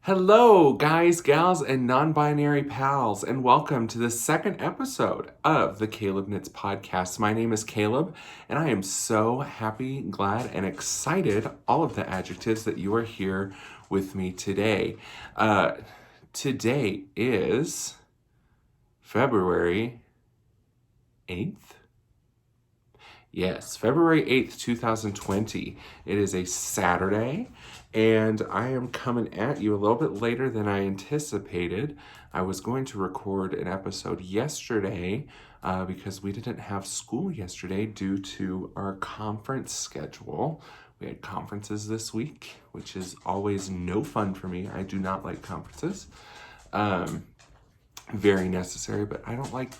Hello, guys, gals, and non-binary pals, and welcome to the second episode of the Caleb Knits podcast. My name is Caleb, and I am so happy, glad, and excited, all of the adjectives, that you are here with me today. Today is February 8th? Yes, February 8th, 2020. It is a Saturday, and I am coming at you a little bit later than I anticipated. I was going to record an episode yesterday because we didn't have school yesterday due to our conference schedule. We had conferences this week, which is always no fun for me. I do not like conferences. Very necessary, but I don't like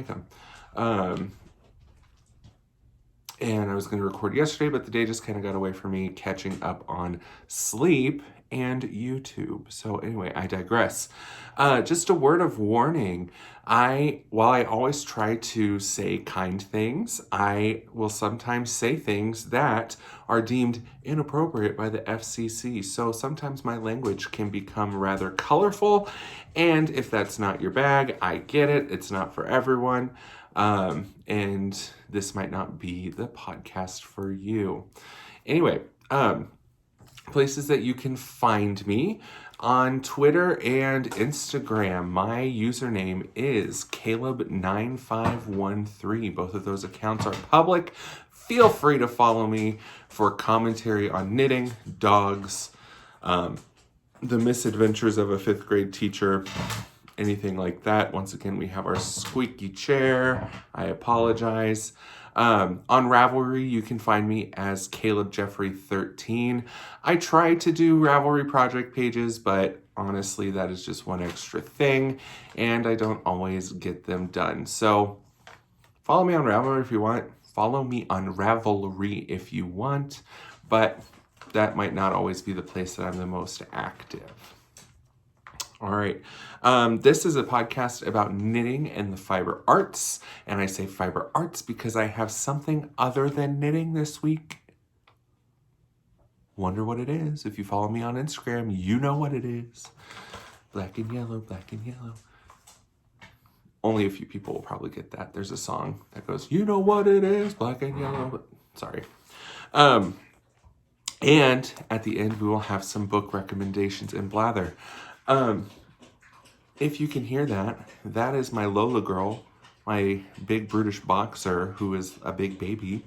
them. And I was going to record yesterday, but the day just kind of got away from me catching up on sleep and YouTube. So anyway, I digress. Just a word of warning. While I always try to say kind things, I will sometimes say things that are deemed inappropriate by the FCC. So sometimes my language can become rather colorful. And if that's not your bag, I get it. It's not for everyone. And this might not be the podcast for you. Anyway, places that you can find me on Twitter and Instagram. My username is Caleb9513. Both of those accounts are public. Feel free to follow me for commentary on knitting, dogs, the misadventures of a 5th grade teacher, anything like that. Once again, we have our squeaky chair. I apologize. On Ravelry, you can find me as Caleb Jeffrey 13. I try to do Ravelry project pages, but honestly, that is just one extra thing, and I don't always get them done. So follow me on Ravelry if you want. Follow me on Ravelry if you want, but that might not always be the place that I'm the most active. All right. This is a podcast about knitting and the fiber arts. And I say fiber arts because I have something other than knitting this week. Wonder what it is. If you follow me on Instagram, you know what it is. Black and yellow, black and yellow. Only a few people will probably get that. There's a song that goes, you know what it is, black and yellow. But sorry. And at the end, we will have some book recommendations and blather. If you can hear that, that is my Lola girl, my big brutish boxer, who is a big baby,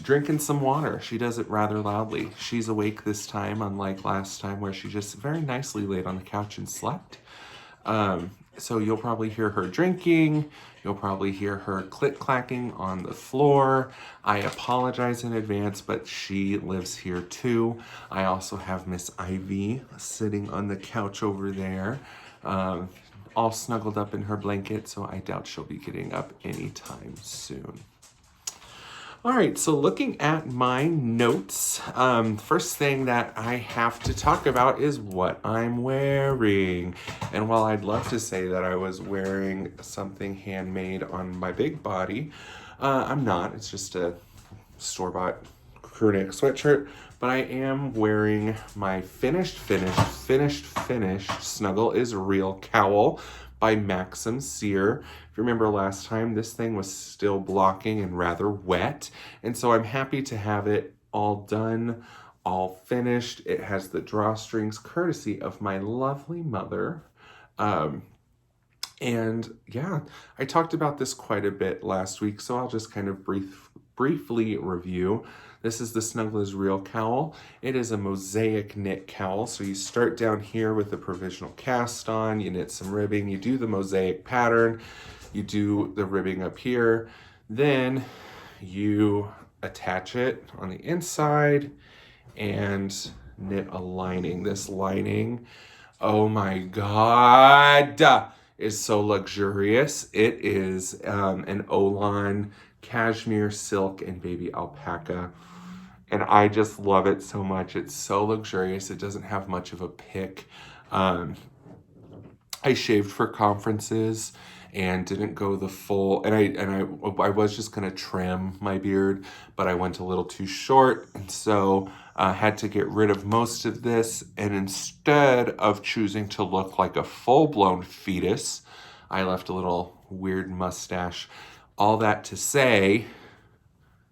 drinking some water. She does it rather loudly. She's awake this time, unlike last time where she just very nicely laid on the couch and slept. So you'll probably hear her drinking. You'll probably hear her click-clacking on the floor. I apologize in advance, but she lives here too. I also have Miss Ivy sitting on the couch over there, all snuggled up in her blanket, so I doubt she'll be getting up anytime soon. All right, so looking at my notes, first thing that I have to talk about is what I'm wearing. And while I'd love to say that I was wearing something handmade on my big body, I'm not. It's just a store-bought crew neck sweatshirt, but I am wearing my finished Snuggle is Real cowl by Maxim Sear. If you remember last time, this thing was still blocking and rather wet, and so I'm happy to have it all done, all finished. It has the drawstrings courtesy of my lovely mother. And yeah, I talked about this quite a bit last week, so I'll just kind of briefly review. This is the Snuggle is Real cowl. It is a mosaic knit cowl. So you start down here with the provisional cast on, you knit some ribbing, you do the mosaic pattern, you do the ribbing up here, then you attach it on the inside and knit a lining. This lining, oh my God, is so luxurious. It is an Olan cashmere, silk, and baby alpaca. And I just love it so much. It's so luxurious. It doesn't have much of a pick. I shaved for conferences, and didn't go the full, I was just gonna trim my beard, but I went a little too short, and so had to get rid of most of this, and instead of choosing to look like a full-blown fetus, I left a little weird mustache. All that to say,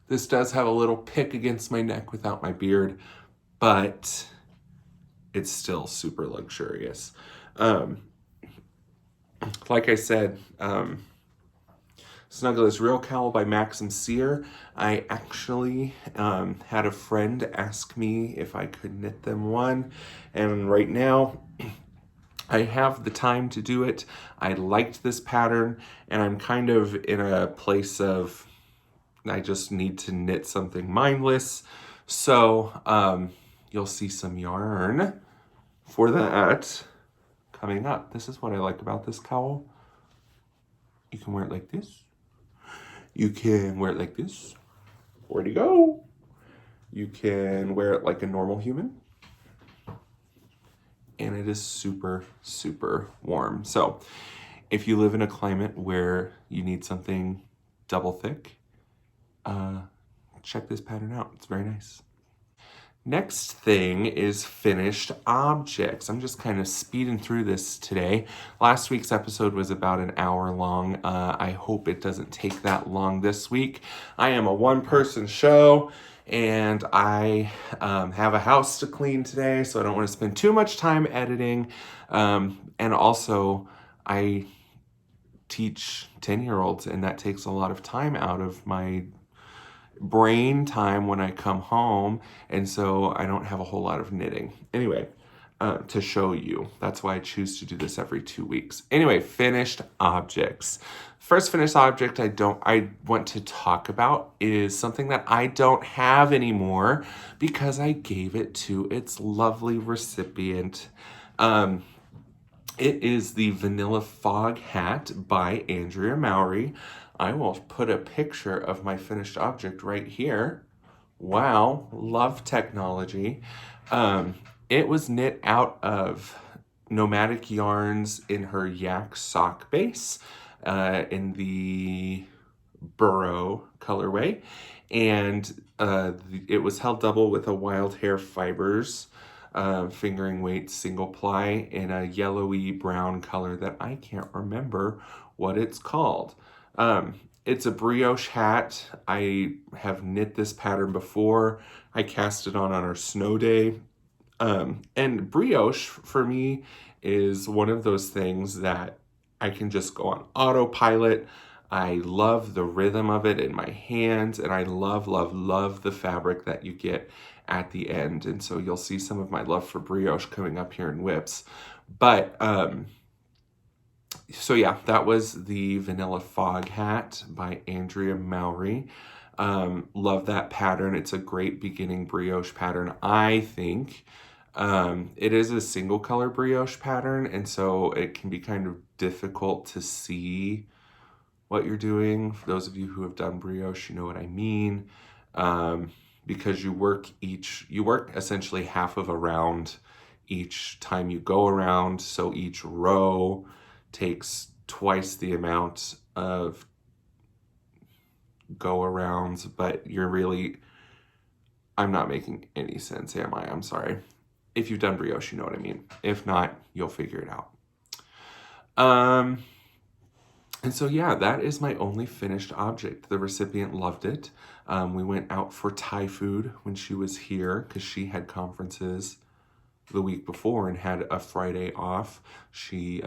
this does have a little pick against my neck without my beard, but it's still super luxurious. Like I said, Snuggle is Real Cowl by Maxim Sear. I actually had a friend ask me if I could knit them one, and right now I have the time to do it. I liked this pattern, and I'm kind of in a place of I just need to knit something mindless. So you'll see some yarn for that coming up. This is what I like about this cowl. You can wear it like this. You can wear it like this. Where'd he go? You can wear it like a normal human. And it is super, super warm. So if you live in a climate where you need something double thick, check this pattern out. It's very nice. Next thing is finished objects. I'm just kind of speeding through this today. Last week's episode was about an hour long. I hope it doesn't take that long this week. I am a one-person show, and I have a house to clean today, so I don't want to spend too much time editing. And also, I teach 10-year-olds, and that takes a lot of time out of my brain time when I come home, and so I don't have a whole lot of knitting. Anyway, to show you, that's why I choose to do this every 2 weeks. Anyway, finished objects. First finished object I want to talk about is something that I don't have anymore because I gave it to its lovely recipient. It is the Vanilla Fog Hat by Andrea Mowry. I will put a picture of my finished object right here. Wow, love technology. It was knit out of Nomadic Yarns in her yak sock base in the Burrow colorway. And it was held double with a Wild Hair Fibers fingering weight single ply in a yellowy brown color that I can't remember what it's called. It's a brioche hat. I have knit this pattern before. I cast it on our snow day. And brioche for me is one of those things that I can just go on autopilot. I love the rhythm of it in my hands, and I love, love, love the fabric that you get at the end. And so you'll see some of my love for brioche coming up here in WIPs. But so yeah, that was the Vanilla Fog Hat by Andrea Mowry. Love that pattern. It's a great beginning brioche pattern, I think. It is a single color brioche pattern, and so it can be kind of difficult to see what you're doing. For those of you who have done brioche, you know what I mean. Because you work essentially half of a round each time you go around. So each row takes twice the amount of go arounds, but I'm not making any sense, am I? I'm sorry. If you've done brioche, you know what I mean. If not, you'll figure it out. And so, yeah, that is my only finished object. The recipient loved it. We went out for Thai food when she was here because she had conferences the week before and had a Friday off. She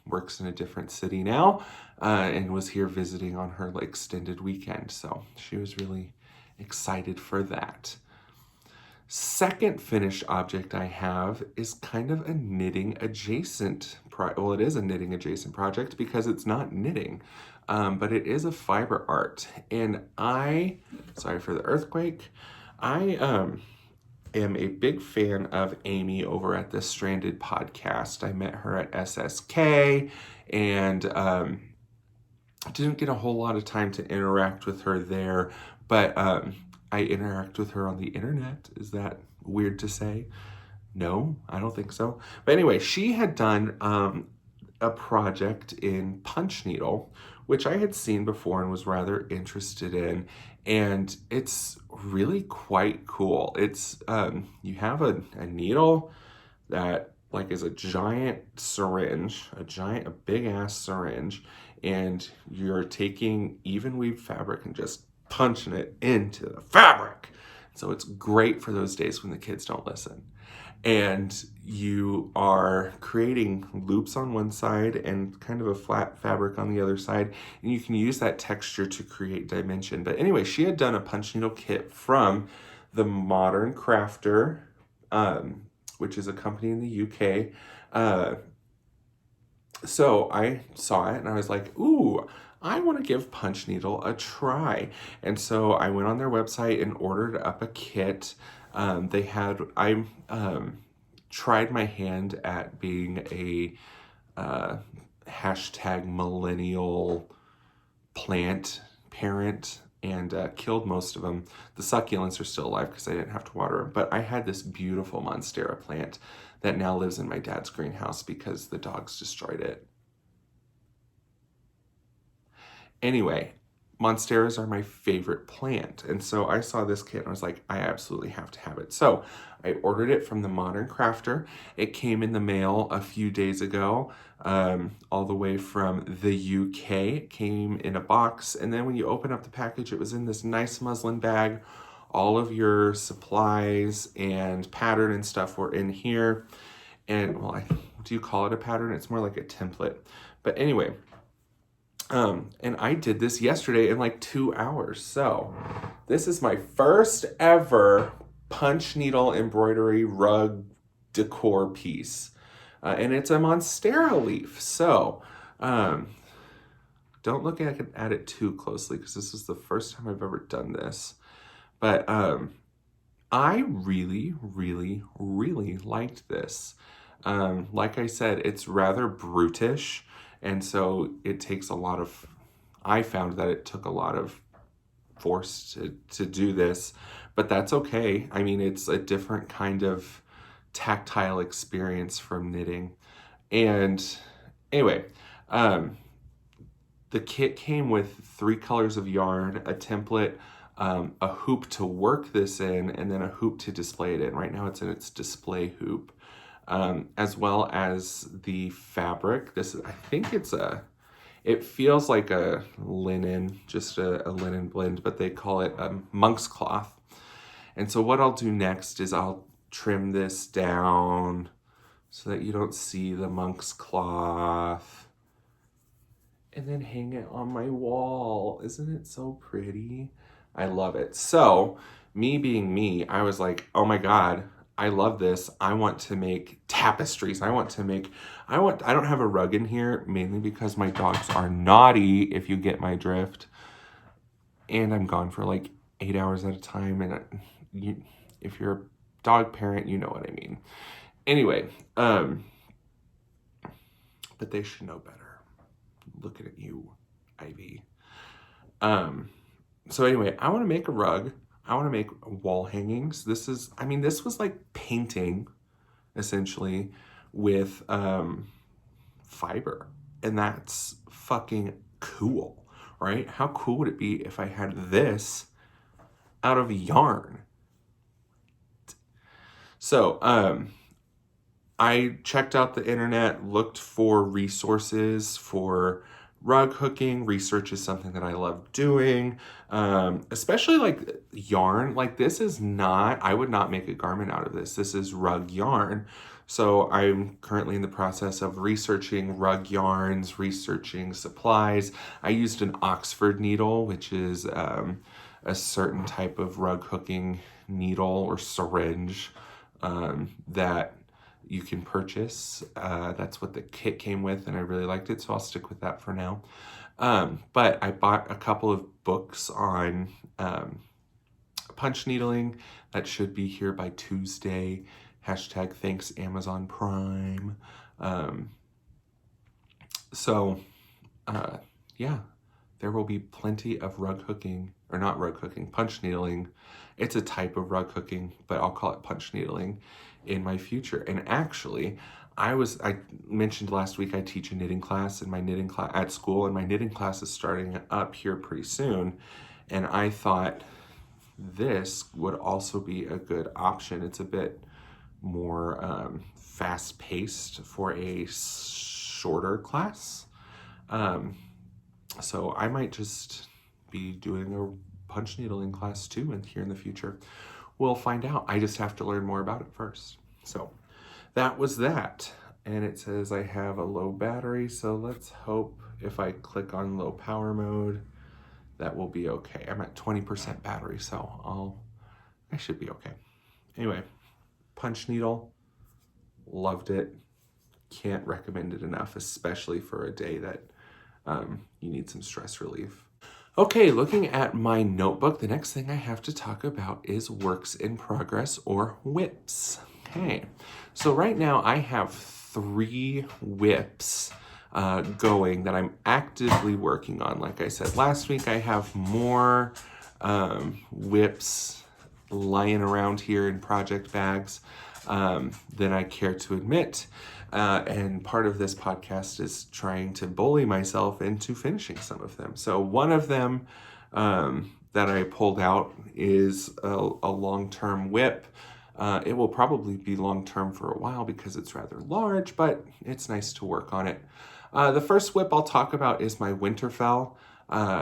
works in a different city now and was here visiting on her extended weekend. So she was really excited for that. Second finished object I have is kind of a knitting adjacent it is a knitting adjacent project because it's not knitting, but it is a fiber art. And sorry for the earthquake, I am a big fan of Amy over at the Stranded podcast. I met her at SSK and didn't get a whole lot of time to interact with her there, but I interact with her on the internet. Is that weird to say? No, I don't think so. But anyway, she had done a project in punch needle, which I had seen before and was rather interested in. And it's really quite cool. It's, you have a needle that like is a giant syringe, a big ass syringe, and you're taking even weave fabric and just punching it into the fabric. So it's great for those days when the kids don't listen. And you are creating loops on one side and kind of a flat fabric on the other side, and you can use that texture to create dimension. But anyway, she had done a punch needle kit from the Modern Crafter, which is a company in the UK. So I saw it and I was like, ooh, I want to give punch needle a try. And so I went on their website and ordered up a kit. I tried my hand at being a hashtag millennial plant parent and killed most of them. The succulents are still alive because I didn't have to water them. But I had this beautiful Monstera plant that now lives in my dad's greenhouse because the dogs destroyed it. Anyway, Monsteras are my favorite plant. And so I saw this kit and I was like, I absolutely have to have it. So I ordered it from the Modern Crafter. It came in the mail a few days ago, all the way from the UK. It came in a box. And then when you open up the package, it was in this nice muslin bag. All of your supplies and pattern and stuff were in here. And well, do you call it a pattern? It's more like a template. But anyway, and I did this yesterday in like 2 hours. So this is my first ever punch needle embroidery rug decor piece. And it's a Monstera leaf. So don't look at it too closely because this is the first time I've ever done this. But I really, really, really liked this. Like I said, it's rather brutish. And so it takes a lot of, I found that it took a lot of force to do this, but that's okay. I mean, it's a different kind of tactile experience from knitting. And anyway, the kit came with 3 colors of yarn, a template, a hoop to work this in, and then a hoop to display it in. Right now it's in its display hoop. As well as the fabric. I think it feels like a linen, just a linen blend, but they call it monk's cloth. And so what I'll do next is I'll trim this down so that you don't see the monk's cloth. And then hang it on my wall. Isn't it so pretty? I love it. So, me being me, I was like, oh my God, I love this. I want to make tapestries. I don't have a rug in here, mainly because my dogs are naughty, if you get my drift. And I'm gone for like 8 hours at a time. And if you're a dog parent, you know what I mean. Anyway, but they should know better. Looking at you, Ivy. So anyway, I want to make a rug. I want to make wall hangings. This was like painting, essentially, with fiber. And that's fucking cool, right? How cool would it be if I had this out of yarn? So, I checked out the internet, looked for resources for rug hooking. Research is something that I love doing, especially like yarn. Like this is not, I would not make a garment out of this. This is rug yarn. So I'm currently in the process of researching rug yarns, researching supplies. I used an Oxford needle, which is a certain type of rug hooking needle or syringe that you can purchase. That's what the kit came with, and I really liked it, so I'll stick with that for now. But I bought a couple of books on punch needling that should be here by Tuesday. Hashtag thanks Amazon Prime. Yeah, there will be plenty of rug hooking, or not rug hooking, punch needling. It's a type of rug hooking, but I'll call it punch needling in my future. And actually, I mentioned last week I teach a knitting class in my knitting class at school, and my knitting class is starting up here pretty soon. And I thought this would also be a good option. It's a bit more fast-paced for a shorter class. So I might just be doing a punch needling class too here in the future. We'll find out. I just have to learn more about it first. So that was that. And it says I have a low battery, so let's hope if I click on low power mode, that will be okay. I'm at 20% battery, so I should be okay. Anyway, punch needle, loved it. Can't recommend it enough, especially for a day that you need some stress relief. Okay, looking at my notebook, the next thing I have to talk about is works in progress or WIPs. Okay, so right now I have 3 WIPs going that I'm actively working on. Like I said last week, I have more WIPs lying around here in project bags than I care to admit. And part of this podcast is trying to bully myself into finishing some of them. So one of them that I pulled out is a long-term WIP. It will probably be long-term for a while because it's rather large, but it's nice to work on it. The first WIP I'll talk about is my Winterfell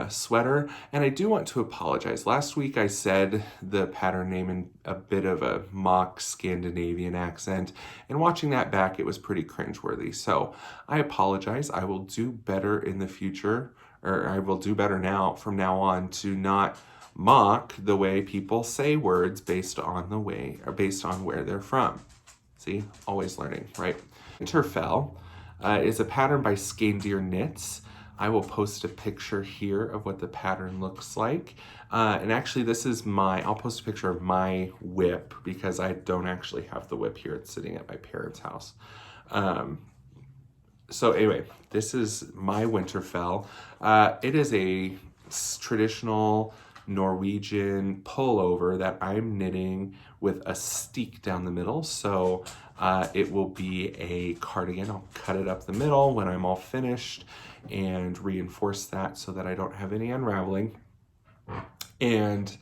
sweater, and I do want to apologize. Last week I said the pattern name in a bit of a mock Scandinavian accent, and watching that back it was pretty cringeworthy, so I apologize. I will do better in the future, or I will do better from now on to not mock the way people say words based on where they're from. See, always learning, right? Winterfell is a pattern by Skandir Knits. I will post a picture here of what the pattern looks like. And actually I'll post a picture of my WIP because I don't actually have the WIP here. It's sitting at my parents' house. So anyway, this is my Winterfell. It is a traditional Norwegian pullover that I'm knitting with a steek down the middle. So it will be a cardigan. I'll cut it up the middle when I'm all finished and reinforce that so that I don't have any unraveling. And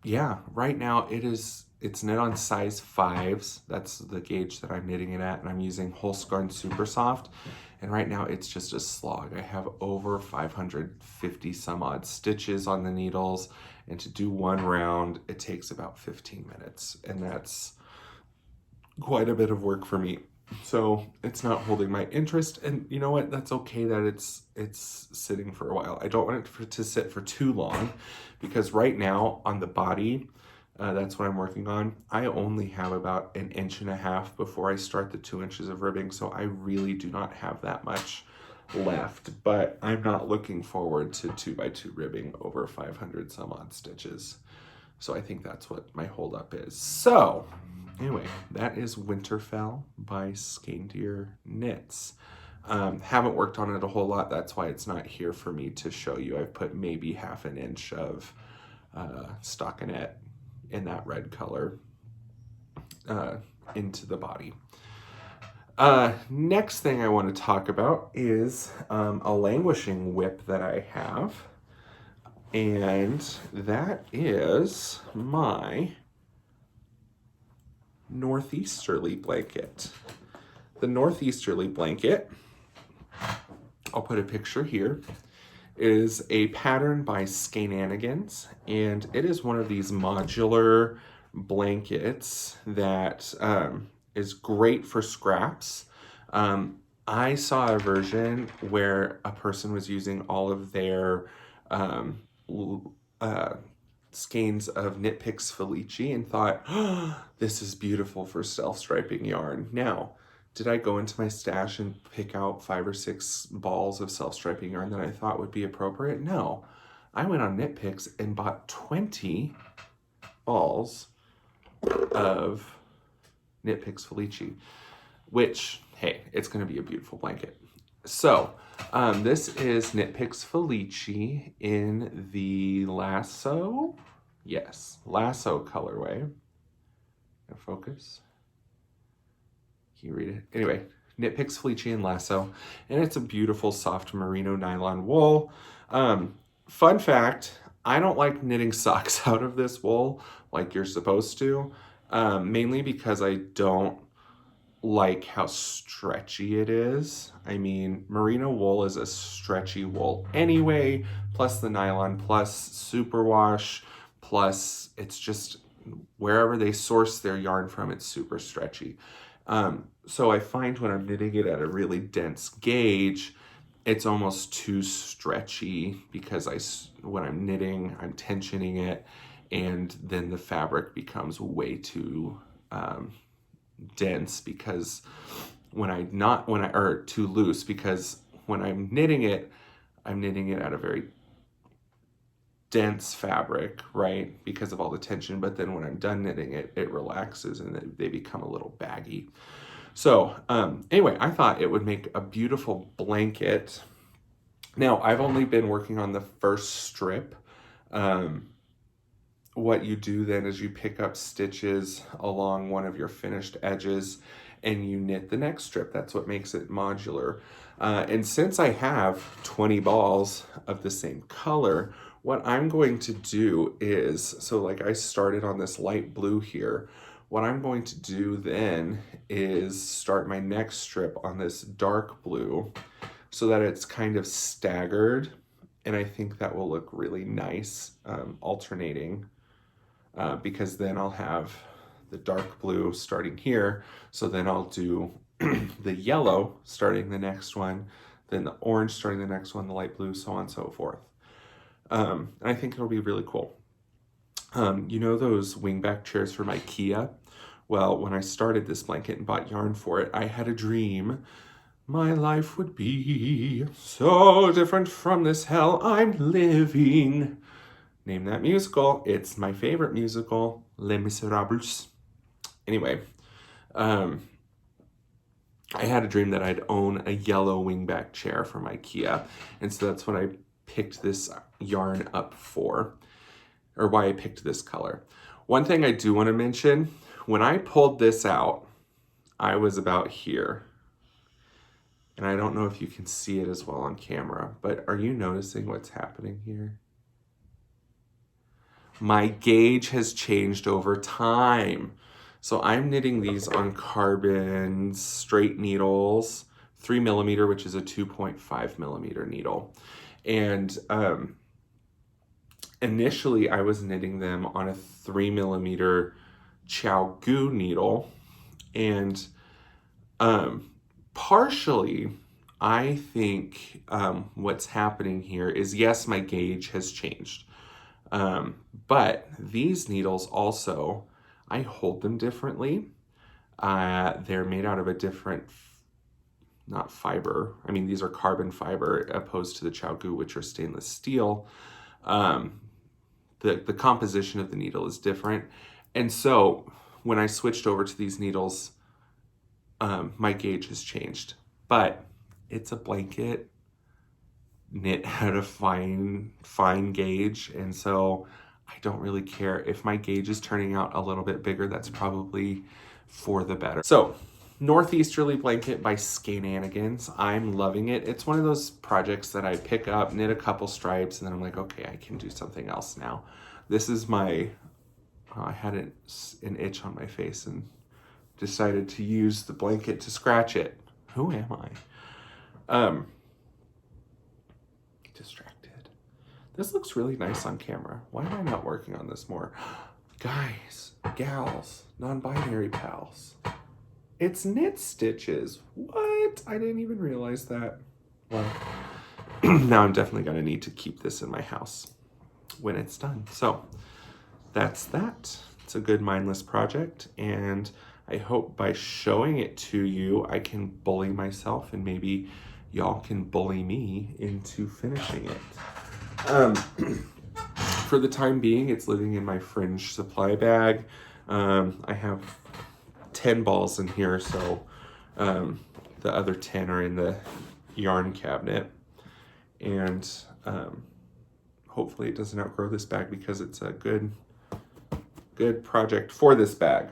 yeah, right now it's knit on size 5s. That's the gauge that I'm knitting it at, and I'm using Holsgarn Super Soft. And right now it's just a slog. I have over 550 some odd stitches on the needles, and to do one round, it takes about 15 minutes. And that's quite a bit of work for me. So it's not holding my interest, and you know what? That's okay that it's sitting for a while. I don't want it to sit for too long, because right now on the body, that's what I'm working on. I only have about 1.5 inches before I start the 2 inches of ribbing, so I really do not have that much left, but I'm not looking forward to 2x2 ribbing over 500 some odd stitches. So I think that's what my holdup is. So anyway, that is Winterfell by Skandir Knits. Haven't worked on it a whole lot. That's why it's not here for me to show you. I've put maybe 1/2 inch of stockinette in that red color into the body. Next thing I want to talk about is a languishing WIP that I have. And that is my Northeasterly blanket. The Northeasterly blanket, I'll put a picture here, is a pattern by Skananigans, and it is one of these modular blankets that is great for scraps. I saw a version where a person was using all of their skeins of Knit Picks Felici and thought, oh, this is beautiful for self-striping yarn. Now, did I go into my stash and pick out 5 or 6 balls of self-striping yarn that I thought would be appropriate? No. I went on Knit Picks and bought 20 balls of Knit Picks Felici, which, hey, it's going to be a beautiful blanket. So, this is Knit Picks Felici in the Lasso. Yes, Lasso colorway. Focus. Can you read it? Anyway, Knit Picks Fleechy and Lasso, and it's a beautiful soft merino nylon wool. Fun fact, I don't like knitting socks out of this wool like you're supposed to, mainly because I don't like how stretchy it is. I mean, merino wool is a stretchy wool anyway, plus the nylon, plus superwash, plus it's just wherever they source their yarn from, it's super stretchy. So I find when I'm knitting it at a really dense gauge, it's almost too stretchy because when I'm knitting, I'm tensioning it, and then the fabric becomes way too dense because or too loose, because when I'm knitting it at a very dense fabric, right? Because of all the tension. But then when I'm done knitting it, it relaxes and they become a little baggy. So anyway, I thought it would make a beautiful blanket. Now, I've only been working on the first strip. What you do then is you pick up stitches along one of your finished edges and you knit the next strip. That's what makes it modular. And since I have 20 balls of the same color, what I'm going to do is, so like I started on this light blue here, what I'm going to do then is start my next strip on this dark blue so that it's kind of staggered. And I think that will look really nice, alternating, because then I'll have the dark blue starting here. So then I'll do the yellow starting the next one, then the orange starting the next one, the light blue, so on and so forth. And I think it'll be really cool. You know those wingback chairs from IKEA? Well, when I started this blanket and bought yarn for it, I had a dream. My life would be so different from this hell I'm living. Name that musical. It's my favorite musical, Les Miserables. Anyway, I had a dream that I'd own a yellow wingback chair from IKEA. And so that's what I picked this yarn up for, or why I picked this color. One thing I do want to mention, when I pulled this out, I was about here. And I don't know if you can see it as well on camera, but are you noticing what's happening here? My gauge has changed over time. So I'm knitting these on carbon straight needles, 3mm, which is a 2.5mm needle. And initially I was knitting them on a 3mm Chow Gu needle. And partially, I think what's happening here is, yes, my gauge has changed. But these needles also, I hold them differently. They're made out of a different, not fiber. I mean, these are carbon fiber opposed to the Chow Gu, which are stainless steel. The composition of the needle is different. And so when I switched over to these needles, my gauge has changed. But it's a blanket knit at a fine gauge, and so I don't really care if my gauge is turning out a little bit bigger. That's probably for the better. So Northeasterly Blanket by Skananigans. I'm loving it. It's one of those projects that I pick up, knit a couple stripes, and then I'm like, okay, I can do something else now. This is my, I had an itch on my face and decided to use the blanket to scratch it. Who am I? Distracted. This looks really nice on camera. Why am I not working on this more? Guys, gals, non-binary pals. It's knit stitches. What? I didn't even realize that. Well, now I'm definitely gonna need to keep this in my house when it's done. So that's that. It's a good mindless project, and I hope by showing it to you, I can bully myself and maybe y'all can bully me into finishing it. For the time being, it's living in my fringe supply bag. I have 10 balls in here, so the other 10 are in the yarn cabinet. And hopefully it doesn't outgrow this bag because it's a good project for this bag.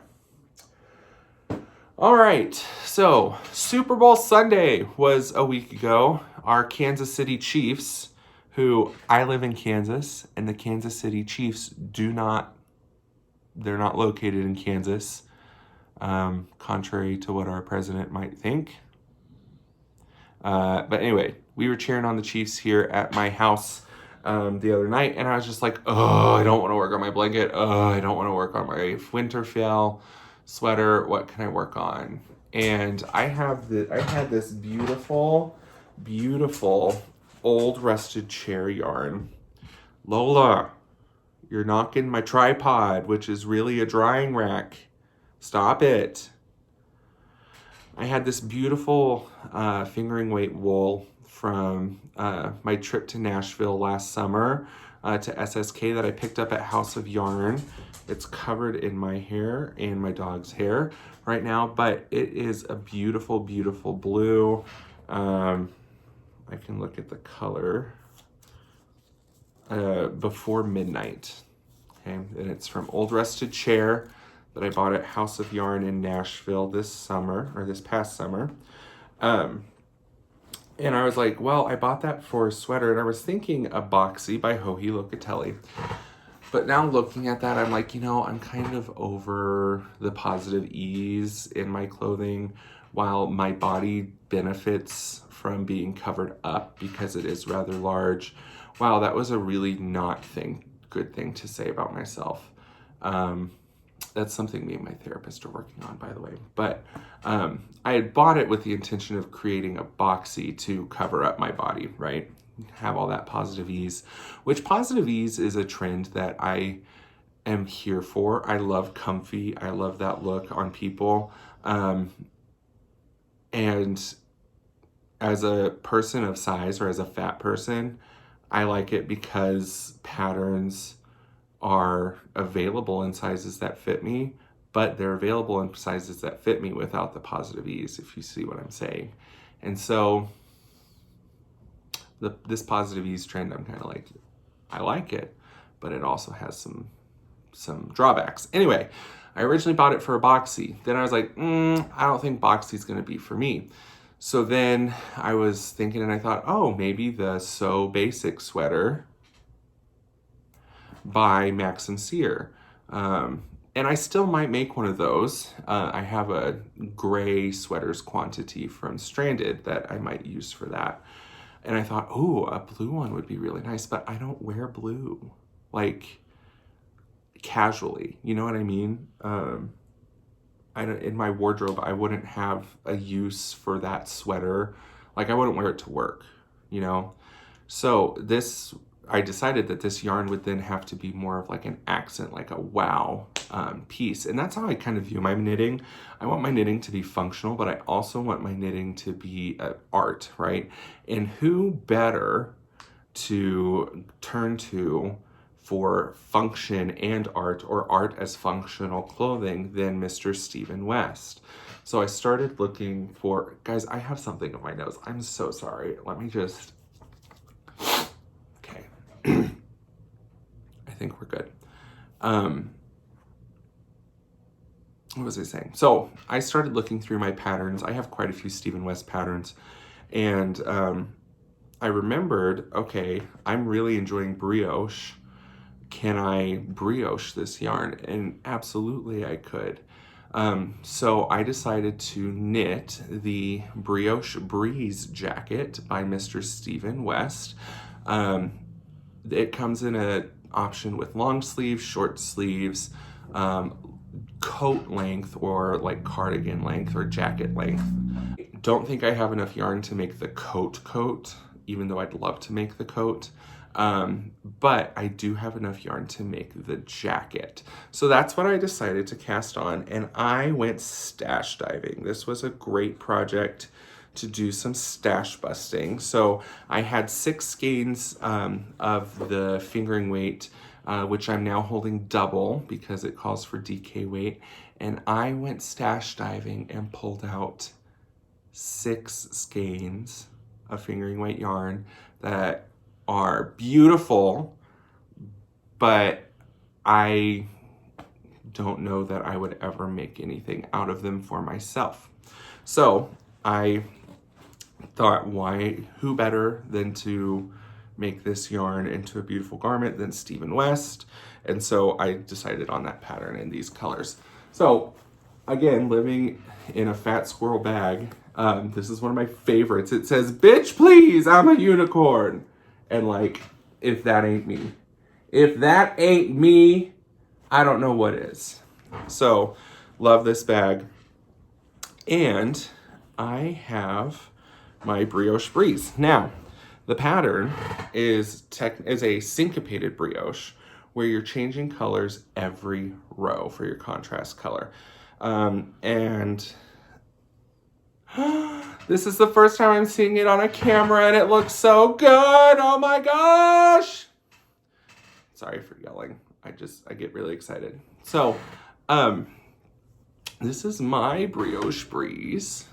All right, so Super Bowl Sunday was a week ago. Our Kansas City Chiefs, who I live in Kansas, and the Kansas City Chiefs they're not located in Kansas, contrary to what our president might think. But anyway, we were cheering on the Chiefs here at my house the other night, and I was just like, oh, I don't want to work on my blanket. Oh, I don't want to work on my Winterfell sweater. What can I work on? And I had this beautiful, beautiful old rusted chair yarn. Lola, you're knocking my tripod, which is really a drying rack. Stop it. I had this beautiful fingering weight wool from my trip to Nashville last summer to SSK that I picked up at House of Yarn. It's covered in my hair and my dog's hair right now, but it is a beautiful, beautiful blue. I can look at the color. Before Midnight. Okay, and it's from Old Rusted Chair that I bought at House of Yarn in Nashville this past summer. And I was like, well, I bought that for a sweater, and I was thinking a boxy by Joji Locatelli. But now looking at that, I'm like, I'm kind of over the positive ease in my clothing, while my body benefits from being covered up because it is rather large. Wow, that was a really good thing to say about myself. That's something me and my therapist are working on, by the way. But I had bought it with the intention of creating a boxy to cover up my body, right? Have all that positive ease, which positive ease is a trend that I am here for. I love comfy. I love that look on people. And as a person of size, or as a fat person, I like it because patterns are available in sizes that fit me, but they're available in sizes that fit me without the positive ease, if you see what I'm saying. And so this positive ease trend, I'm kind of like, I like it, but it also has some drawbacks. Anyway, I originally bought it for a boxy. Then I was like, I don't think boxy's gonna be for me. So then I was thinking, and I thought, oh, maybe the So Basic sweater by Max and Sear. And I still might make one of those. I have a gray sweaters quantity from Stranded that I might use for that. And I thought, oh, a blue one would be really nice, but I don't wear blue, like casually, you know what I mean? In my wardrobe, I wouldn't have a use for that sweater. Like, I wouldn't wear it to work, So I decided that this yarn would then have to be more of like an accent, like a wow piece. And that's how I kind of view my knitting. I want my knitting to be functional, but I also want my knitting to be art, right? And who better to turn to for function and art, or art as functional clothing, than Mr. Stephen West. So I started looking for, guys, I have something in my nose. I'm so sorry. Let me just, okay. I think we're good. What was I saying? So I started looking through my patterns. I have quite a few Stephen West patterns, and I remembered, okay, I'm really enjoying brioche. Can I brioche this yarn? And absolutely I could. So I decided to knit the Brioche Breeze jacket by Mr. Stephen West. It comes in an option with long sleeves, short sleeves, coat length, or like cardigan length or jacket length. Don't think I have enough yarn to make the coat, even though I'd love to make the coat. But I do have enough yarn to make the jacket. So that's what I decided to cast on, and I went stash diving. This was a great project to do some stash busting. So I had 6 skeins of the fingering weight, which I'm now holding double because it calls for DK weight. And I went stash diving and pulled out 6 skeins of fingering weight yarn that are beautiful, but I don't know that I would ever make anything out of them for myself. So I thought, who better than to make this yarn into a beautiful garment than Stephen West? And so I decided on that pattern in these colors. So again, living in a fat squirrel bag, this is one of my favorites. It says, "Bitch, please, I'm a unicorn." And like, if that ain't me, I don't know what is. So love this bag. And I have my Brioche Breeze. Now, the pattern is a syncopated brioche, where you're changing colors every row for your contrast color. And this is the first time I'm seeing it on a camera, and it looks so good. Oh my gosh. Sorry for yelling. I get really excited. So, this is my Brioche Breeze,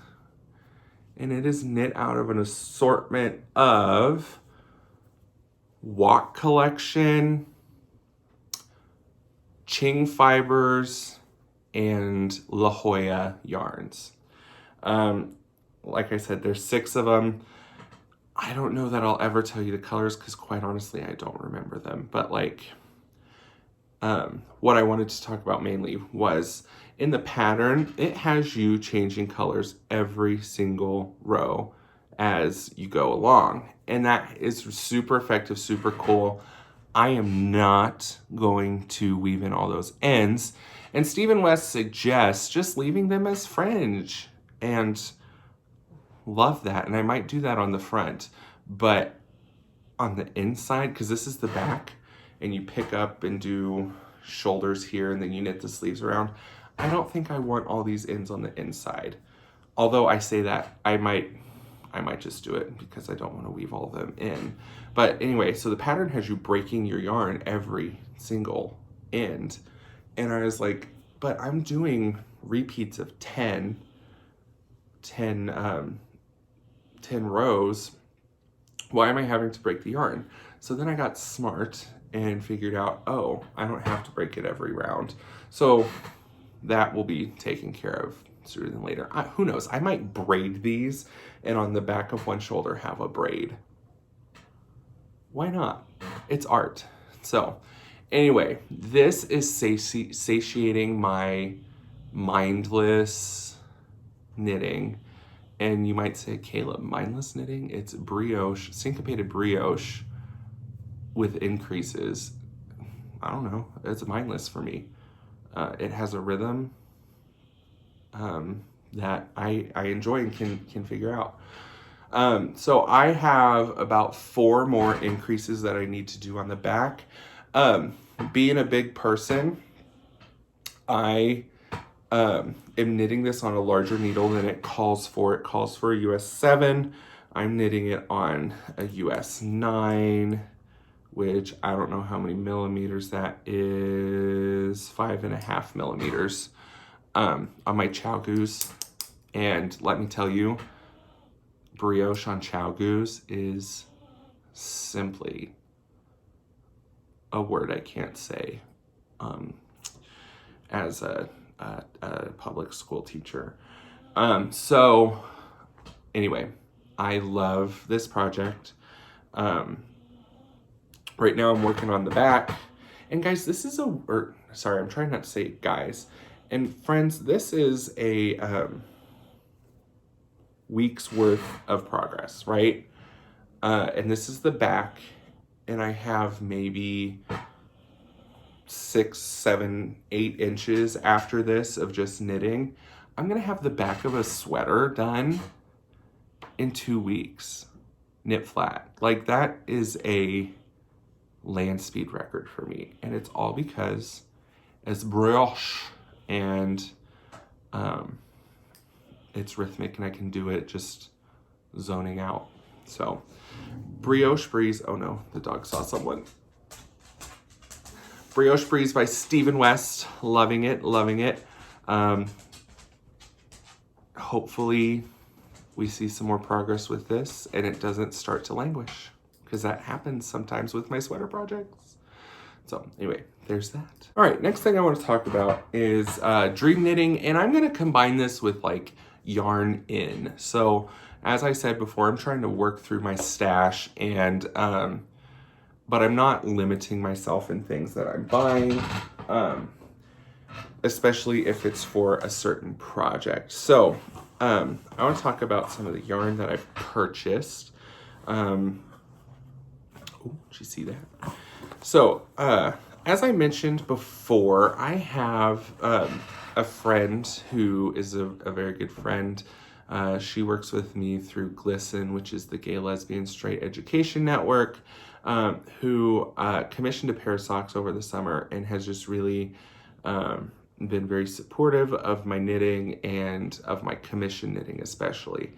and it is knit out of an assortment of Walk Collection, Ching Fibers, and La Jolla yarns. Like I said, there's 6 of them. I don't know that I'll ever tell you the colors because quite honestly, I don't remember them. But like, what I wanted to talk about mainly was in the pattern, it has you changing colors every single row as you go along. And that is super effective, super cool. I am not going to weave in all those ends. And Stephen West suggests just leaving them as fringe, and love that. And I might do that on the front, but on the inside, because this is the back, and you pick up and do shoulders here, and then you knit the sleeves around. I don't think I want all these ends on the inside. Although I say that, I might just do it because I don't want to weave all of them in. But anyway, so the pattern has you breaking your yarn every single end. And I was like, but I'm doing repeats of 10 rows. Why am I having to break the yarn? So then I got smart and figured out, oh, I don't have to break it every round. So that will be taken care of sooner than later. Who knows? I might braid these and on the back of one shoulder have a braid. Why not? It's art. So anyway, this is satiating my mindless knitting. And you might say, Caleb, mindless knitting? It's brioche, syncopated brioche with increases. I don't know. It's mindless for me. It has a rhythm that I enjoy and can figure out. So I have about 4 more increases that I need to do on the back. Being a big person, I am knitting this on a larger needle than it calls for. It calls for a US 7. I'm knitting it on a US 9, which I don't know how many millimeters that is, 5.5 millimeters, on my Chow Goose. And let me tell you, brioche on Chow Goose is simply a word I can't say as a public school teacher. So anyway, I love this project. Right now I'm working on the back. And guys, this is I'm trying not to say guys. And friends, this is a week's worth of progress, right? And this is the back. And I have maybe 6, 7, 8 inches after this of just knitting. I'm gonna have the back of a sweater done in 2 weeks, knit flat. Like, that is a land speed record for me. And it's all because it's brioche and it's rhythmic and I can do it just zoning out. So Brioche Breeze, oh no, the dog saw someone. Brioche Breeze by Stephen West, loving it, loving it. Hopefully we see some more progress with this and it doesn't start to languish, because that happens sometimes with my sweater projects. So anyway, there's that. All right, next thing I want to talk about is dream knitting, and I'm going to combine this with like yarn in. So as I said before, I'm trying to work through my stash, and but I'm not limiting myself in things that I'm buying, especially if it's for a certain project. So I want to talk about some of the yarn that I've purchased. Oh, did you see that? So, as I mentioned before, I have a friend who is a very good friend. She works with me through GLSEN, which is the Gay Lesbian Straight Education Network, who commissioned a pair of socks over the summer and has just really been very supportive of my knitting and of my commission knitting especially.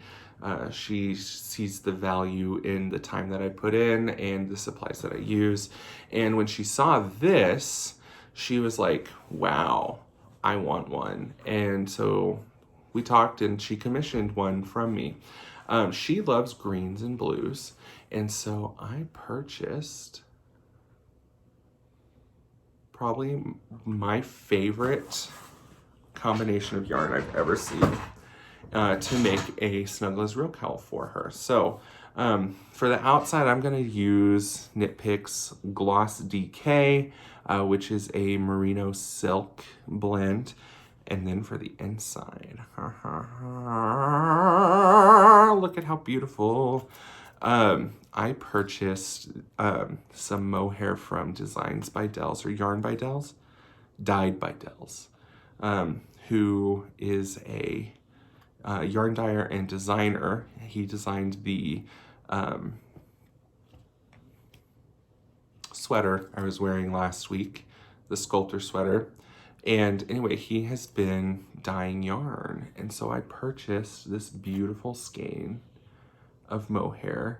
She sees the value in the time that I put in and the supplies that I use. And when she saw this, she was like, wow, I want one. And so we talked and she commissioned one from me. She loves greens and blues. And so I purchased probably my favorite combination of yarn I've ever seen to make a Snuggle Is Real cowl for her. So for the outside, I'm going to use Knit Picks Gloss DK, which is a merino silk blend. And then for the inside, look at how beautiful. I purchased some mohair from Designs by Dells, or Yarn by Dells, Dyed by Dells, who is a yarn dyer and designer. He designed the sweater I was wearing last week, the sculptor sweater. And anyway, he has been dyeing yarn. And so I purchased this beautiful skein of mohair.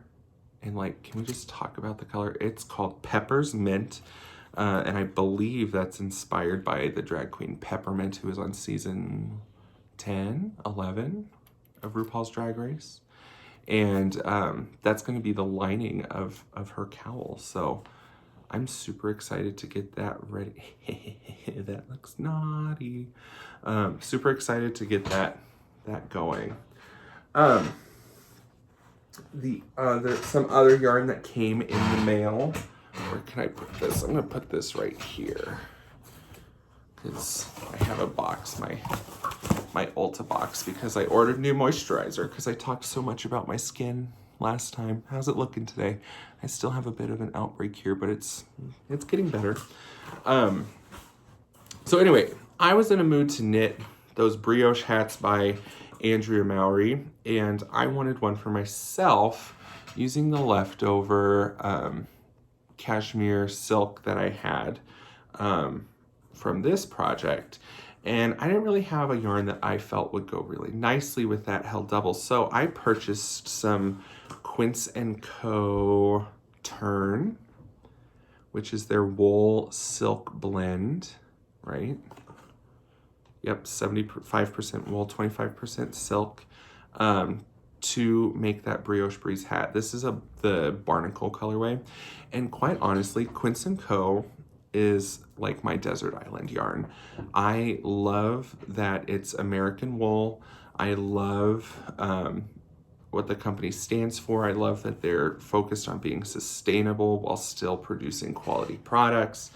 And like, can we just talk about the color? It's called Pepper's Mint. And I believe that's inspired by the drag queen Peppermint, who was on season 10, 11 of RuPaul's Drag Race. And that's going to be the lining of her cowl. So I'm super excited to get that ready. That looks naughty. Super excited to get that going. There's some other yarn that came in the mail. Where can I put this? I'm gonna put this right here, because I have a box, my Ulta box, because I ordered new moisturizer because I talked so much about my skin last time. How's it looking today? I still have a bit of an outbreak here, but it's getting better. So anyway, I was in a mood to knit those brioche hats by Andrea Mowry, and I wanted one for myself using the leftover cashmere silk that I had from this project. And I didn't really have a yarn that I felt would go really nicely with that held double. So I purchased some Quince & Co. Turn, which is their wool silk blend, right? Yep, 75% wool, 25% silk, to make that Brioche Breeze hat. This is the Barnacle colorway. And quite honestly, Quince & Co. is like my desert island yarn. I love that it's American wool. I love what the company stands for. I love that they're focused on being sustainable while still producing quality products.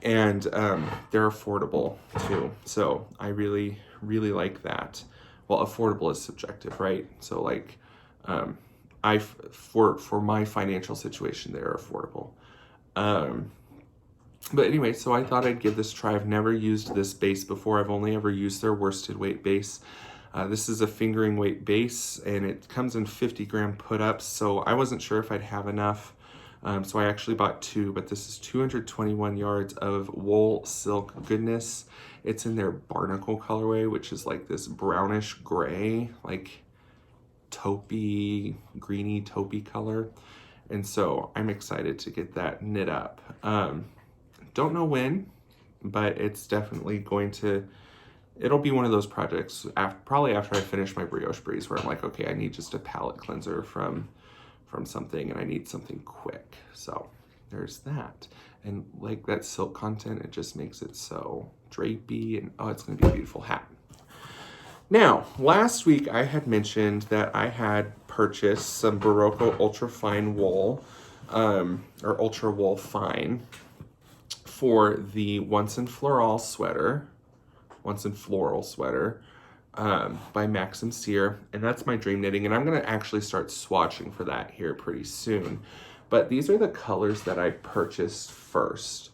And they're affordable too. So I really, really like that. Well, affordable is subjective, right? So like, for my financial situation, they're affordable. But anyway, so I thought I'd give this a try. I've never used this base before. I've only ever used their worsted weight base. This is a fingering weight base, and it comes in 50 gram put-ups, so I wasn't sure if I'd have enough. So I actually bought two, but this is 221 yards of wool silk goodness. It's in their Barnacle colorway, which is like this brownish gray, like taupey, greeny taupey color. And so I'm excited to get that knit up. Don't know when, but it's definitely going to, it'll be one of those projects probably after I finish my Brioche Breeze, where I'm like, okay, I need just a palette cleanser from something, and I need something quick. So there's that. And like that silk content, it just makes it so drapey, and oh, it's gonna be a beautiful hat. Now, last week I had mentioned that I had purchased some Barocco Ultra Fine Wool, or Ultra Wool Fine, for the Once in Floral sweater, by Maxim Cyr, and that's my dream knitting, and I'm gonna actually start swatching for that here pretty soon. But these are the colors that I purchased first.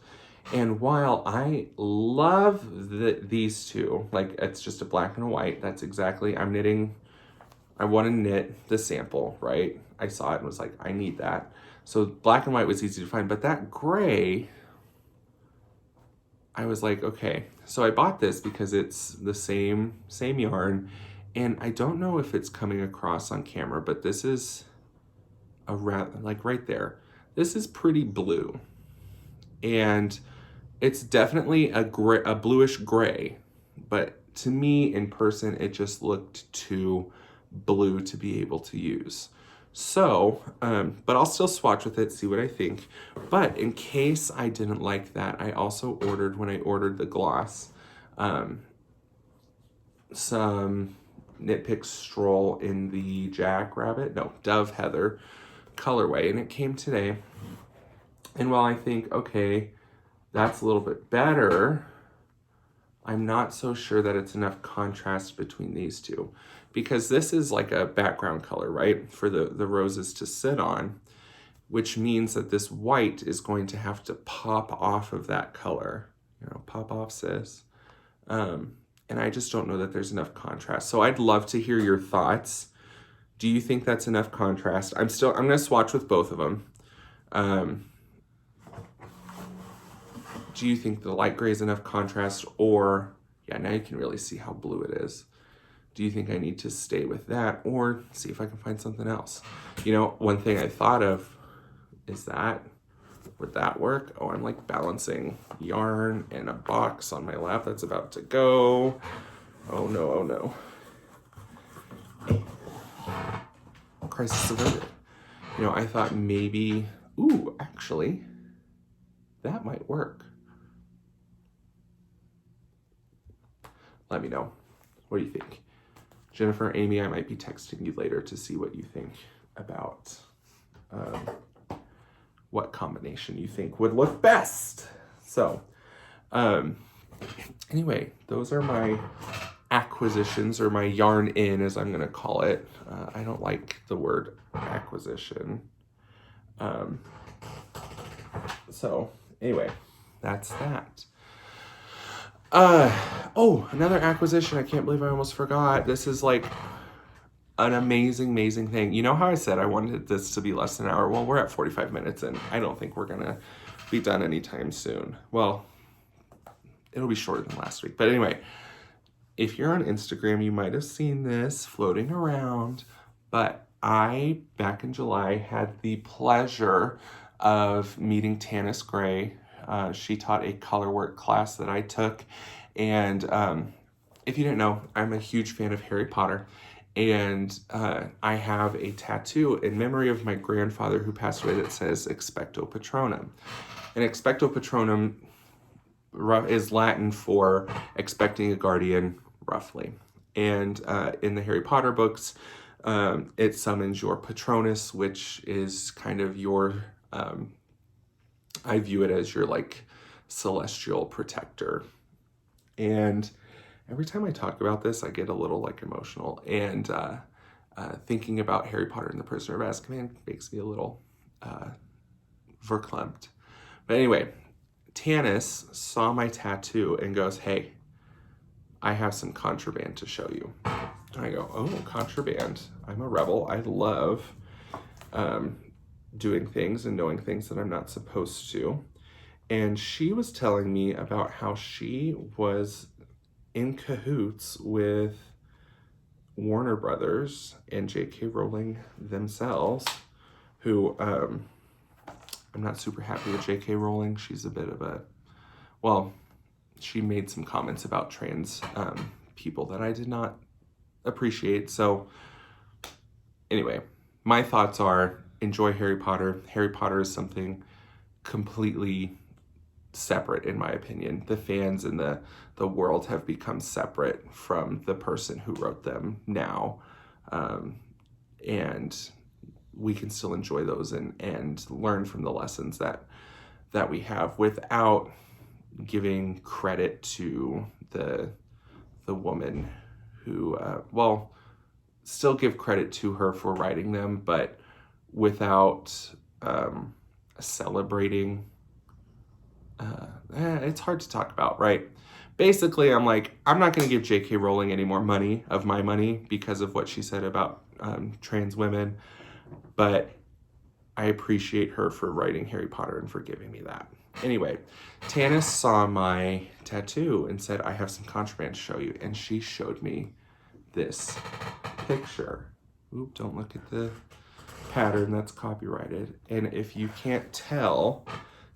And while I love these two, like it's just a black and a white, that's exactly, I want to knit the sample, right? I saw it and was like, I need that. So black and white was easy to find, but that gray, I was like, okay. So I bought this because it's the same yarn, and I don't know if it's coming across on camera, but this is like right there. This is pretty blue, and it's definitely a bluish gray, but to me in person, it just looked too blue to be able to use. So, but I'll still swatch with it, see what I think. But in case I didn't like that, I also ordered, when I ordered the gloss, some Knit Pick Stroll in the Dove Heather colorway, and it came today. And while I think, okay, that's a little bit better, I'm not so sure that it's enough contrast between these two, because this is like a background color, right, for the roses to sit on, which means that this white is going to have to pop off of that color, pop off, sis. And I just don't know that there's enough contrast. So I'd love to hear your thoughts. Do you think that's enough contrast? I'm gonna swatch with both of them. Do you think the light gray is enough contrast, or, yeah, now you can really see how blue it is. Do you think I need to stay with that, or see if I can find something else? One thing I thought of is would that work? Oh, I'm like balancing yarn and a box on my lap that's about to go. Oh no, oh no. Crisis averted. I thought maybe, actually, that might work. Let me know. What do you think? Jennifer, Amy, I might be texting you later to see what you think about what combination you think would look best. So, anyway, those are my acquisitions, or my yarn in, as I'm gonna call it. I don't like the word acquisition. So anyway, that's that. Another acquisition. I can't believe I almost forgot. This is like an amazing thing. You know how I said I wanted this to be less than an hour? Well, we're at 45 minutes, and I don't think we're gonna be done anytime soon. Well, it'll be shorter than last week. But anyway, if you're on Instagram, you might have seen this floating around, but I, back in July, had the pleasure of meeting Tanis Gray. She taught a colorwork class that I took, and if you didn't know, I'm a huge fan of Harry Potter, and I have a tattoo in memory of my grandfather who passed away that says Expecto Patronum. And Expecto Patronum is Latin for expecting a guardian, roughly. And in the Harry Potter books, it summons your Patronus, which is kind of your, I view it as your like celestial protector. And every time I talk about this, I get a little like emotional, and thinking about Harry Potter and the Prisoner of Azkaban makes me a little verklempt. But anyway, Tanis saw my tattoo and goes, "Hey, I have some contraband to show you." And I go, "Oh, contraband. I'm a rebel. I love doing things and knowing things that I'm not supposed to." And she was telling me about how she was in cahoots with Warner Brothers and J.K. Rowling themselves, who I'm not super happy with J.K. Rowling. She's a bit of a, well, she made some comments about trans people that I did not appreciate. So anyway, my thoughts are, enjoy Harry Potter. Harry Potter is something completely separate, in my opinion. The fans and the world have become separate from the person who wrote them now. And we can still enjoy those and learn from the lessons that we have without giving credit to the woman who, still give credit to her for writing them, but without celebrating. It's hard to talk about, right? Basically, I'm not going to give J.K. Rowling any more money of my money because of what she said about trans women, but I appreciate her for writing Harry Potter and for giving me that. Anyway, Tanis saw my tattoo and said, I have some contraband to show you, and she showed me this picture. Oop, don't look at the pattern, that's copyrighted. And if you can't tell,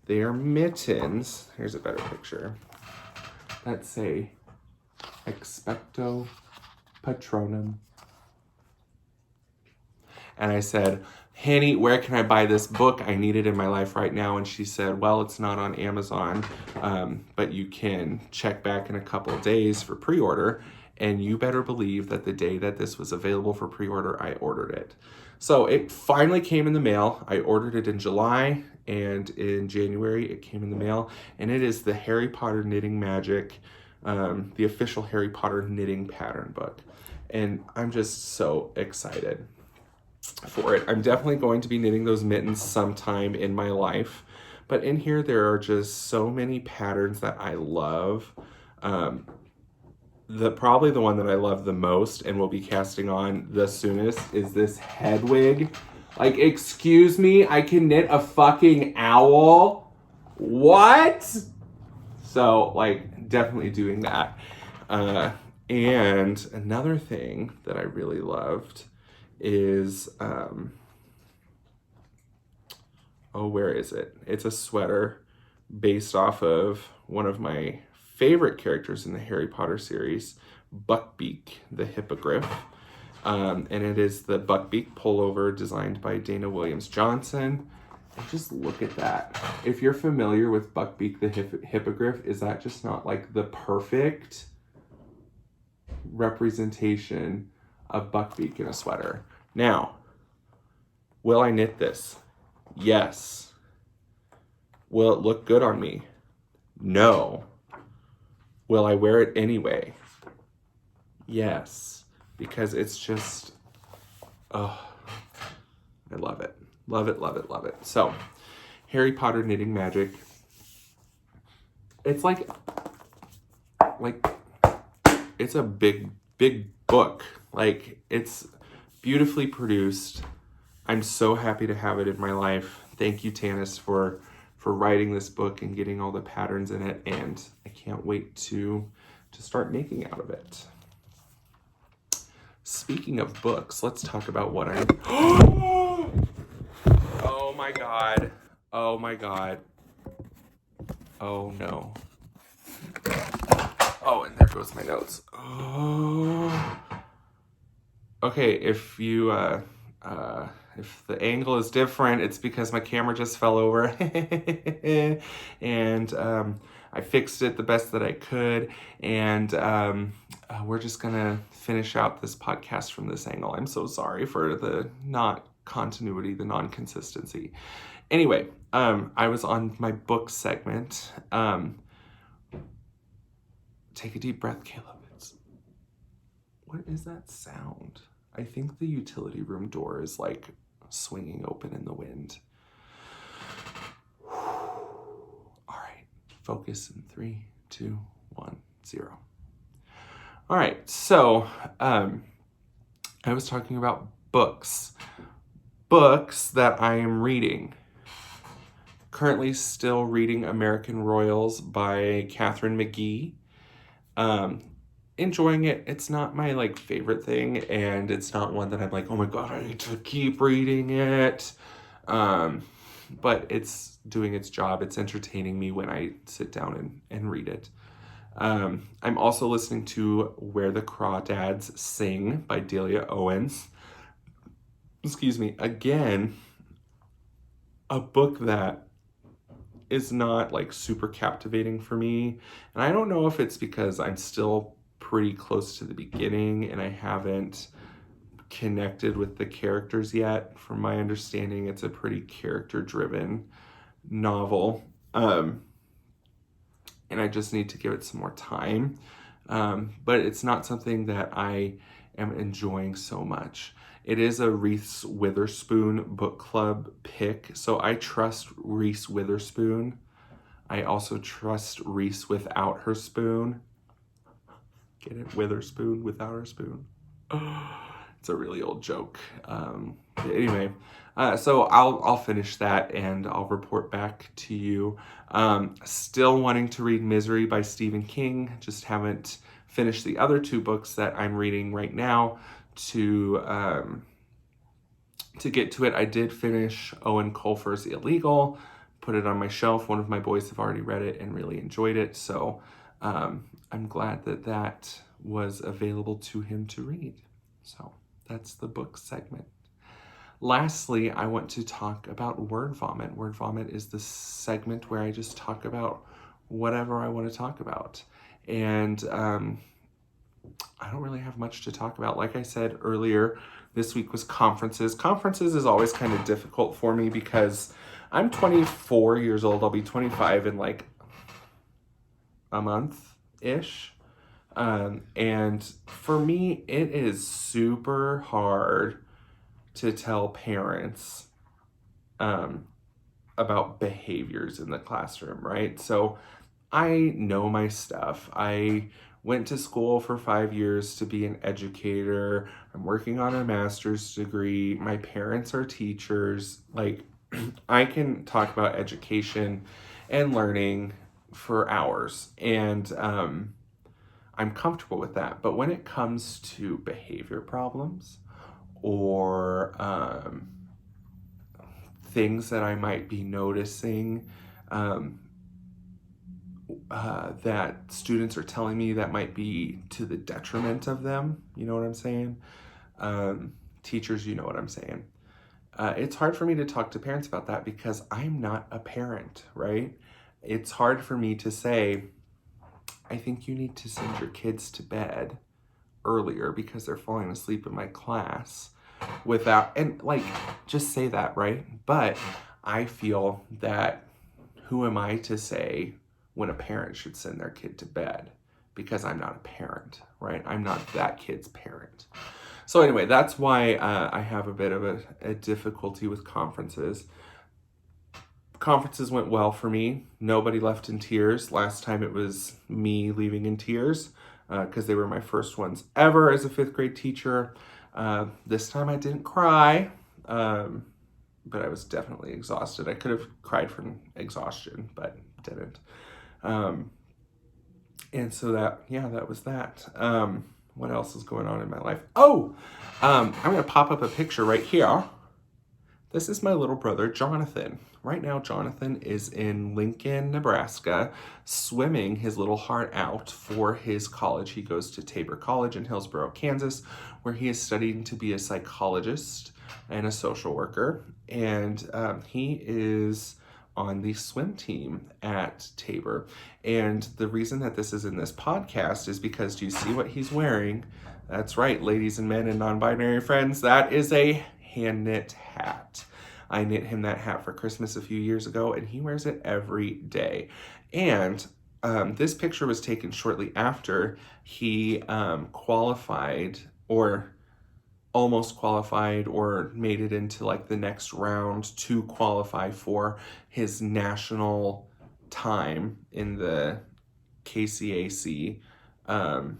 they are mittens. Here's a better picture. That say Expecto Patronum. And I said, Hanny, where can I buy this book? I need it in my life right now. And she said, well, it's not on Amazon, but you can check back in a couple of days for pre-order. And you better believe that the day that this was available for pre-order, I ordered it. So it finally came in the mail. I ordered it in July, and in January it came in the mail. And it is the Harry Potter Knitting Magic, the official Harry Potter knitting pattern book. And I'm just so excited for it. I'm definitely going to be knitting those mittens sometime in my life. But in here, there are just so many patterns that I love. Probably the one that I love the most and will be casting on the soonest is this head wig. Like, excuse me, I can knit a fucking owl? What? So, like, definitely doing that. And another thing that I really loved is, where is it? It's a sweater based off of one of my favorite characters in the Harry Potter series, Buckbeak the Hippogriff. And it is the Buckbeak pullover designed by Dana Williams Johnson. And just look at that. If you're familiar with Buckbeak the Hippogriff, is that just not like the perfect representation of Buckbeak in a sweater? Now, will I knit this? Yes. Will it look good on me? No. Will I wear it anyway? Yes. Because it's just, I love it. Love it, love it, love it. So, Harry Potter Knitting Magic. It's like, it's a big, big book. Like, it's beautifully produced. I'm so happy to have it in my life. Thank you, Tanis, for writing this book and getting all the patterns in it. And I can't wait to start making out of it. Speaking of books, let's talk about what I... Oh my God. Oh my God. Oh no. Oh, and there goes my notes. Oh. Okay, if you, if the angle is different, it's because my camera just fell over. And I fixed it the best that I could. And we're just gonna finish out this podcast from this angle. I'm so sorry for the not continuity, the non-consistency. Anyway, I was on my book segment. Take a deep breath, Caleb. What is that sound? I think the utility room door is like swinging open in the wind. All right, focus in 3, 2, 1, 0. All right, so I was talking about books that I am reading. Currently still reading American Royals by Catherine McGee. Enjoying it. It's not my like favorite thing, and it's not one that I'm like, oh my God, I need to keep reading it. But it's doing its job. It's entertaining me when I sit down and read it. I'm also listening to Where the Crawdads Sing by Delia Owens. Excuse me. Again, a book that is not like super captivating for me. And I don't know if it's because I'm still pretty close to the beginning and I haven't connected with the characters yet. From my understanding, it's a pretty character-driven novel. And I just need to give it some more time. But it's not something that I am enjoying so much. It is a Reese Witherspoon book club pick, so I trust Reese Witherspoon. I also trust Reese without her spoon. Get it? Witherspoon without her spoon. It's a really old joke. Anyway, so I'll finish that and I'll report back to you. Still wanting to read Misery by Stephen King. Just haven't finished the other two books that I'm reading right now. To get to it, I did finish Owen Colfer's Illegal, put it on my shelf. One of my boys have already read it and really enjoyed it, so I'm glad that that was available to him to read. So that's the book segment. Lastly, I want to talk about Word Vomit. Word Vomit is the segment where I just talk about whatever I want to talk about. And I don't really have much to talk about. Like I said earlier, this week was conferences. Conferences is always kind of difficult for me because I'm 24 years old. I'll be 25 in like a month-ish. And for me, it is super hard to tell parents about behaviors in the classroom, right? So I know my stuff. I went to school for 5 years to be an educator. I'm working on a master's degree. My parents are teachers. Like, I can talk about education and learning for hours, and I'm comfortable with that. But when it comes to behavior problems or things that I might be noticing that students are telling me that might be to the detriment of them, you know what I'm saying? Teachers, you know what I'm saying. It's hard for me to talk to parents about that because I'm not a parent, right? It's hard for me to say, I think you need to send your kids to bed earlier because they're falling asleep in my class without, and like, just say that, right? But I feel that who am I to say when a parent should send their kid to bed? Because I'm not a parent, right? I'm not that kid's parent. So anyway, that's why I have a bit of a difficulty with conferences. Conferences went well for me. Nobody left in tears. Last time it was me leaving in tears because they were my first ones ever as a 5th grade teacher. This time I didn't cry, but I was definitely exhausted. I could have cried from exhaustion, but didn't. And so that was that. What else is going on in my life? Oh, I'm going to pop up a picture right here. This is my little brother, Jonathan. Right now, Jonathan is in Lincoln, Nebraska, swimming his little heart out for his college. He goes to Tabor College in Hillsborough, Kansas, where he is studying to be a psychologist and a social worker. And he is on the swim team at Tabor. And the reason that this is in this podcast is because, do you see what he's wearing? That's right, ladies and men and non-binary friends, that is a hand-knit hat. I knit him that hat for Christmas a few years ago, and he wears it every day. And this picture was taken shortly after he qualified, or almost qualified, or made it into like the next round to qualify for his national time in the KCAC. I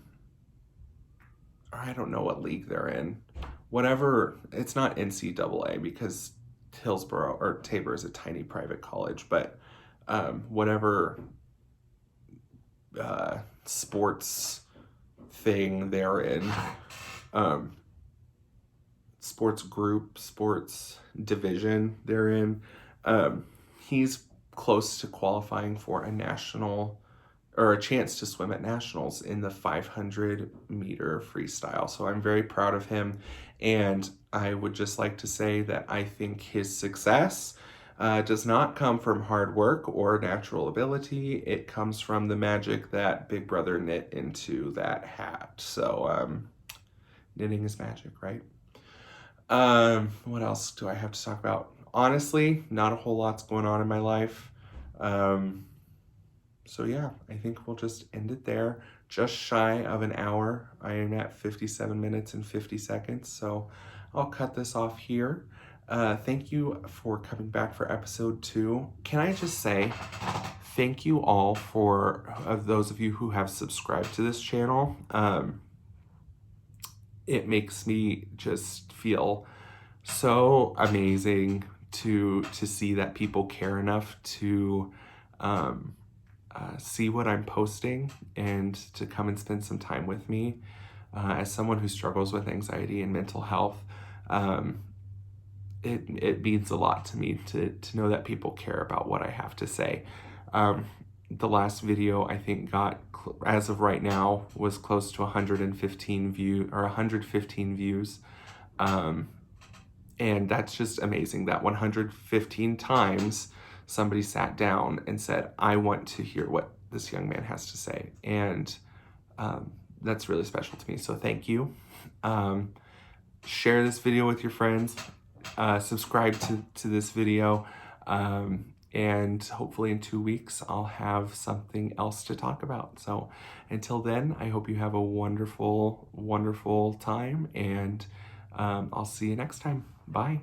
don't know what league they're in. Whatever, it's not NCAA because Hillsborough or Tabor is a tiny private college, but whatever sports thing they're in, sports group, sports division they're in, he's close to qualifying for a national, or a chance to swim at nationals in the 500 meter freestyle. So I'm very proud of him. And I would just like to say that I think his success does not come from hard work or natural ability. It comes from the magic that Big Brother knit into that hat. So, knitting is magic, right? What else do I have to talk about? Honestly, not a whole lot's going on in my life. So yeah, I think we'll just end it there. Just shy of an hour. I am at 57 minutes and 50 seconds. So I'll cut this off here. Thank you for coming back for episode 2. Can I just say thank you all for those of you who have subscribed to this channel. It makes me just feel so amazing to see that people care enough to see what I'm posting and to come and spend some time with me. As someone who struggles with anxiety and mental health, it means a lot to me to know that people care about what I have to say. The last video I think got, as of right now, was close to 115 views. And that's just amazing that 115 times somebody sat down and said, I want to hear what this young man has to say. And that's really special to me. So thank you. Share this video with your friends. Subscribe to this video. And hopefully in 2 weeks, I'll have something else to talk about. So until then, I hope you have a wonderful, wonderful time. And I'll see you next time. Bye.